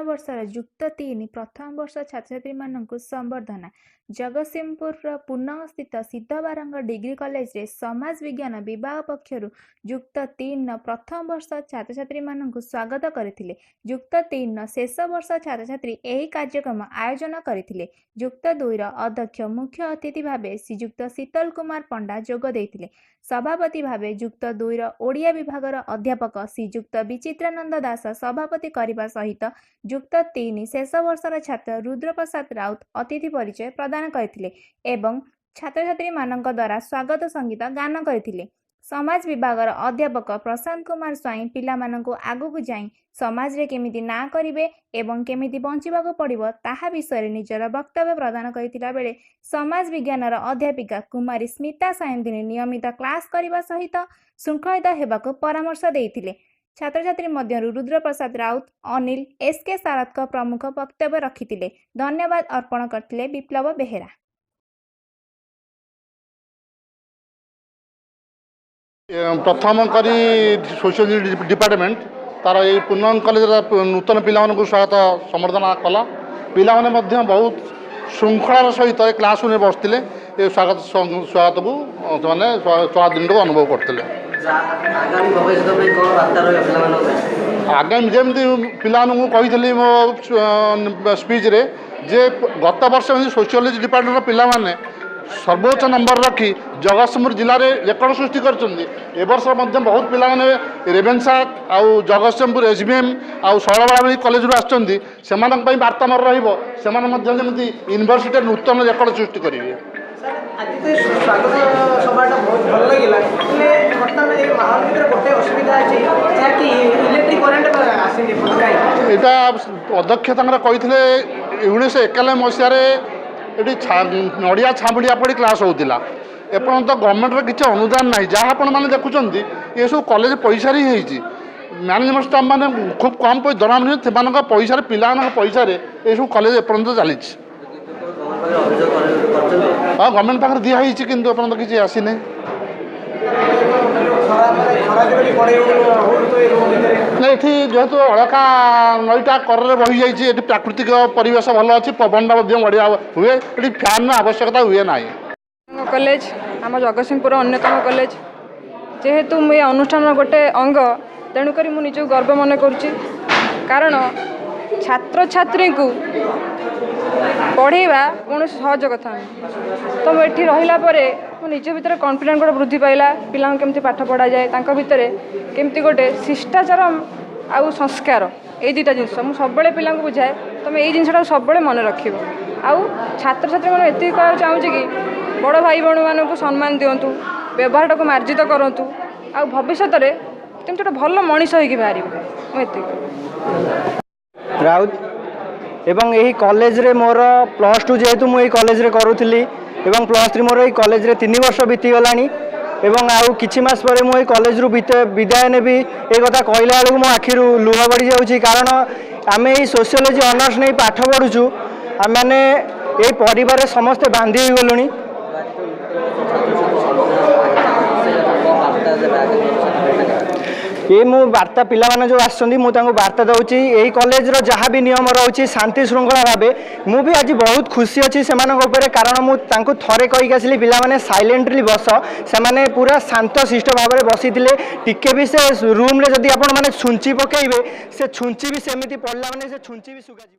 वर्षर युक्त 3 प्रथम वर्ष छात्र छात्री मानक संबर्धना। जगतसिंहपुर पुनः स्थित सिद्धबारंग डिग्री कॉलेज रे समाज विज्ञान विभाग पक्षर युक्त 3 प्रथम वर्ष छात्र छात्री मानक स्वागत करथिले। युक्त 3 शेष वर्ष छात्र छात्री एही कार्यक्रम आयोजन करथिले। युक्त 2 अध्यक्ष मुख्य अतिथि भावे श्रीयुक्त शीतल कुमार पंडा जोग देथिले। सभापति भावे युक्त 2 ओडिया विभागर अध्यापक श्रीयुक्त विचित्रानंद दास सभापति करने सहित युक्त 3 शेष वर्षर छात्र रुद्रप्रसाद राउत अतिथि परिचय प्रदान करथिले एवं छात्र छात्री मानक द्वारा स्वागत संगीत गान करथिले। समाज विभागर अध्यापक प्रशांत कुमार स्वाई पिला मानकु आगु जाई समाज रे केमिति ना करिवे एवं केमिति बंचिबाको पड़िबो ताहा विषय निजर वक्तव्य प्रदान करथिला बेले समाज विज्ञानर अध्यापिका कुमारी स्मिता सायंदिनी नियमित क्लास करने सहित श्रृंखलित हेबाको परामर्श देथिले। छात्र छात्री मध्यरु रुद्रप्रसाद राउत अनिल एसके सारथ प्रमुख वक्तव्य रखिथिले। धन्यवाद अर्पण करथिले विप्लव बेहेरा। प्रथम करी सोशियोलॉजी डिपार्टमेंट तार ये पूर्णम कॉलेज नूतन पिला स्वागत संबर्धना कला। पिला बहुत श्रृंखलार सहित क्लास रूम बसते स्वागत को स्वागत दिन को अनुभव करते। आगामी जमी पिला कही मो स्पीच रे जे गत वर्ष सोशियोलॉजी डिपार्टमेंट पिला माने सर्वोच्च नंबर रखी जगतसिंहपुर जिले में रेकर्ड सृष्टि कर वर्ष बहुत पिला रेवेन्सा आउ जगतसिंहपुर एसबीएम आउ शैलबाला कॉलेज रू आसपी वार्ता मोर रही यूनिवर्सिटी नूतन रेकर्ड सृष्टि करेंगे। यहाँ अध्यक्ष कही 1991 मसीह ये नड़िया छामुड़िया पड़ी क्लास होता एपर्त गवर्नमेंट किसी अनुदान ना जहाँ आपने देखुं ये सब कॉलेज पैसा ही मैनेजमेंट स्टाफ मैंने खूब कम दरमा मिले पैसा पिला पैसा ये सब कॉलेज एपर्त चली। हाँ गवर्नमेंट पाखे दिखाई कि एपर्त किसी आसी ना ये जेहेतु अलका नईटा कर रही जाइए प्राकृतिक परिवेश भल अच्छी पवन बढ़िया हुए ये फैन आवश्यकता हुए ना। कॉलेज आम जगतसिंहपुर अन्यतम कॉलेज जेहेतु मुझे अनुष्ठान गोटे अंग तेणुक मुझे गर्व मन करुच्ची कारण छात्र छात्री को पढ़ेवा कौन सहज कथा तो मुझे रहा निज भितर कॉन्फिडेंस गोटे वृद्धि पाइला पिला केमती पाठ पढ़ा जाए भितर केमती गोटे शिष्टाचार आउ संस्कार ये दुटा जिनस मुझे सब पिला बुझाए तुम ये जिनसा सब मन रख आउ छात्र छात्री मैंने ये कह चाहूँगी कि बड़ भाई भौणी मानक सम्मान दिंतु व्यवहार को मार्जित करूँ आ भविष्य में केमती गोटे भल मनीष हो बाहर मुझे राउत एवं यही कॉलेज रे मोर +2 जेहेतु मुझे कॉलेज रे करूली एवं +3 मोर ये कॉलेज रे 3 वर्ष बीतीगला एवं आउ किछि मास पर मुझे कॉलेज रु विदाय नेबी ये कथा कहला बेलू मो आखिरू लुह बढ़ी जाऊँगी कारण आम ये सोशियोलॉजी ऑनर्स नहीं पाठ पढ़ुचु आम मैंने ये परिवार समस्ते बांधी गलुणी ये मु वार्ता पिला माने जो आसछन्ती मु तांको वार्ता दउची एही कॉलेज रो जहाँ भी नियम रहउची शांति श्रृंखला भाबे मु भी आज बहुत खुशी अछि सेमानक ऊपर कारण मु तांको थरे कहि आसली पिला माने साइलेंटली बस से माने पूरा शांत शिष्ट भाव में बसीथिले टिके भी से रूम रे जदी आपण माने छुंची पकेइबे से छुंची भी सेमिति पड़ला माने से छुंची भी सुगा